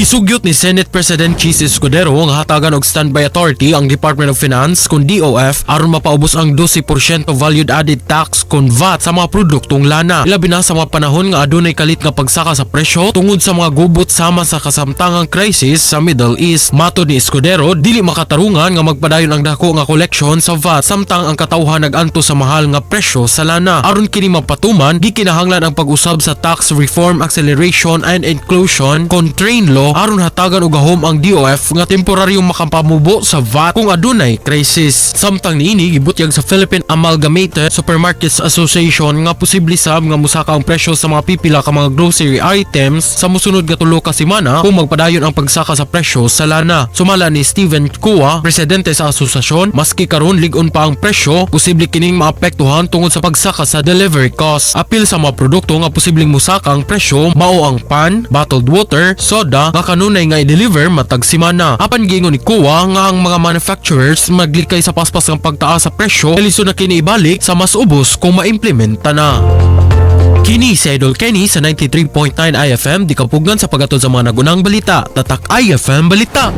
Gisugyot ni Senate President Chis Escudero nga hatagan og standby authority ang Department of Finance kun DOF aron mapaubos ang 12% valued added tax kun VAT sa mga produktong lana. Ilabi na sa mga panahon nga adunay kalit nga pagsaka sa presyo tungod sa mga gubot sama sa kasamtangang crisis sa Middle East. Matod ni Escudero, dili makatarungan nga magpadayon ang dako nga koleksyon sa VAT samtang ang katawhan naganto sa mahal nga presyo sa lana. Aron kini mapatuman, gikinahanglan ang pag-usab sa Tax Reform Acceleration and Inclusion Contrain Law aron hatagan og gahom ang DOF nga temporaryong makapamubo sa VAT kung adunay crisis. Samtang niini gibutyag sa Philippine Amalgamated Supermarkets Association nga posible sab nga musaka ang presyo sa mga pipila ka mga grocery items sa mosunod nga tulo ka semana kung magpadayon ang pagsaka sa presyo sa lana. Sumala ni Steven Cua, presidente sa asosasyon, maski karon lig-on pa ang presyo, posible kining maapektuhan tungod sa pagsaka sa delivery cost. Apil sa mga produkto nga posibleng musaka ang presyo mao ang pan, bottled water, soda nga kanunay nga i-deliver matag semana. Apan giingon ni Cua nga ang mga manufacturers maglikay sa paspas ng pagtaas sa presyo kay lisod na kini ibalik sa mas ubos kung maimplementa na. Kini si Idol Kenny sa 93.9 IFM, di kapugan sa pagatod sa mga nagunang balita. Tatak IFM Balita.